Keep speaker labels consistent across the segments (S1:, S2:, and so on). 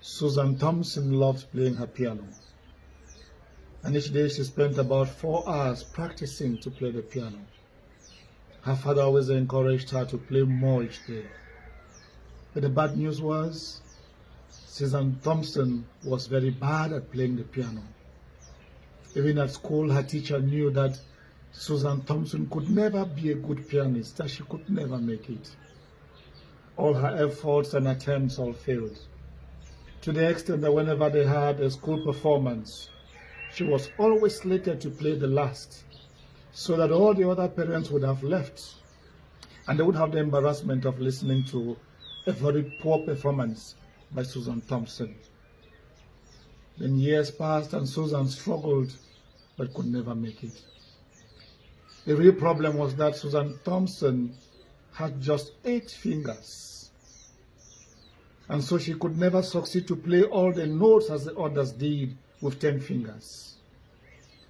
S1: Susan Thomson loved playing her piano, and each day she spent about 4 hours practicing to play the piano. Her father always encouraged her to play more each day. But the bad news was, Susan Thomson was very bad at playing the piano. Even at school, her teacher knew that Susan Thomson could never be a good pianist, that she could never make it. All her efforts and attempts all failed, to the extent that whenever they had a school performance, she was always slated to play the last, so that all the other parents would have left, and they would have the embarrassment of listening to a very poor performance by Susan Thomson. Then years passed and Susan struggled but could never make it. The real problem was that Susan Thomson had just 8 fingers, and so she could never succeed to play all the notes as the others did with 10 fingers.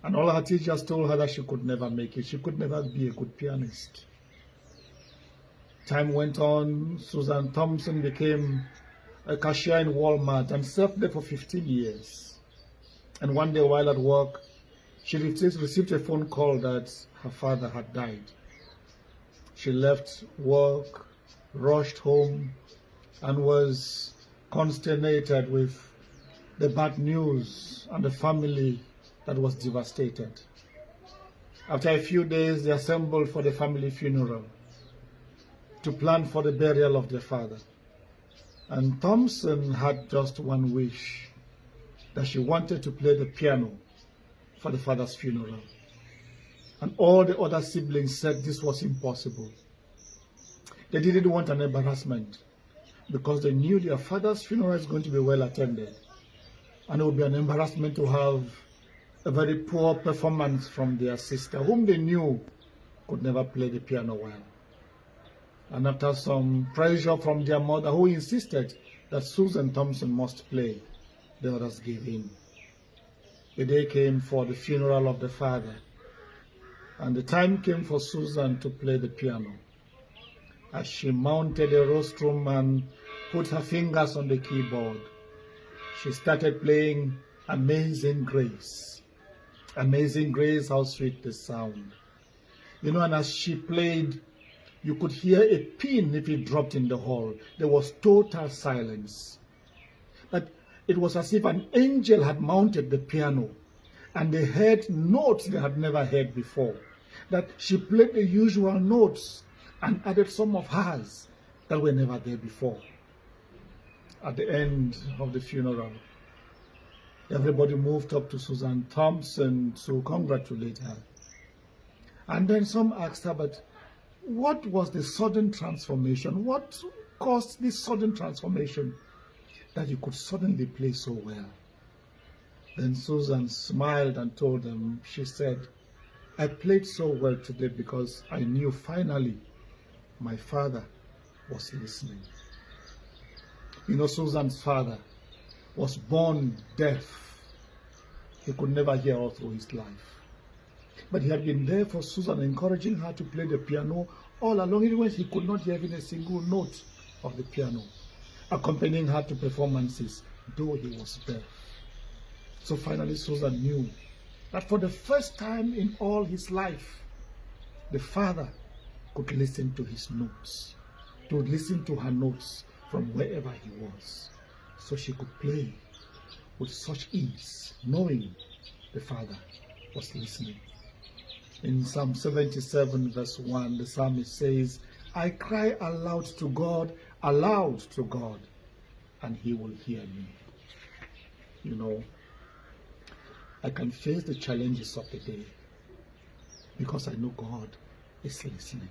S1: And all her teachers told her that she could never make it. She could never be a good pianist. Time went on. Susan Thomson became a cashier in Walmart and served there for 15 years. And one day while at work, she received a phone call that her father had died. She left work, rushed home, and was consternated with the bad news and the family that was devastated. After a few days, they assembled for the family funeral to plan for the burial of their father. And Thomson had just one wish, that she wanted to play the piano for the father's funeral. And all the other siblings said this was impossible. They didn't want an embarrassment, because they knew their father's funeral is going to be well attended. And it would be an embarrassment to have a very poor performance from their sister, whom they knew could never play the piano well. And after some pressure from their mother, who insisted that Susan Thomson must play, the others gave in. The day came for the funeral of the father, and the time came for Susan to play the piano. As she mounted the rostrum and put her fingers on the keyboard, she started playing Amazing Grace. Amazing Grace, how sweet the sound. You know, and as she played, you could hear a pin if it dropped in the hall. There was total silence. But it was as if an angel had mounted the piano, and they heard notes they had never heard before. That she played the usual notes and added some of hers that were never there before. At the end of the funeral, everybody moved up to Susan Thomson to congratulate her. And then some asked her, but what was the sudden transformation? What caused this sudden transformation that you could suddenly play so well? Then Susan smiled and told them, she said, I played so well today because I knew finally my father was listening. You know, Susan's father was born deaf. He could never hear all through his life. But he had been there for Susan, encouraging her to play the piano all along, even when he could not hear even a single note of the piano, accompanying her to performances, though he was deaf. So finally Susan knew that for the first time in all his life, the father could listen to his notes, to listen to her notes from wherever he was. So she could play with such ease, knowing the father was listening. In Psalm 77 verse 1, the psalmist says, I cry aloud to God, and he will hear me. You know, I can face the challenges of the day because I know God is listening.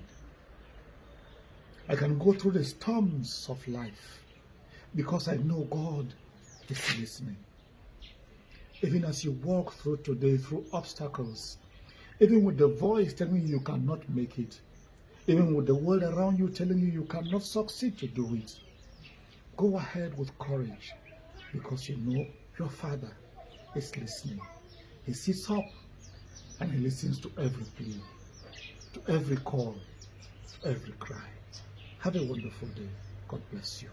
S1: I can go through the storms of life because I know God is listening. Even as you walk through today, through obstacles, even with the voice telling you you cannot make it, even with the world around you telling you you cannot succeed to do it, go ahead with courage, because you know your Father is listening. He sits up and he listens to every plea, to every call, to every cry. Have a wonderful day. God bless you.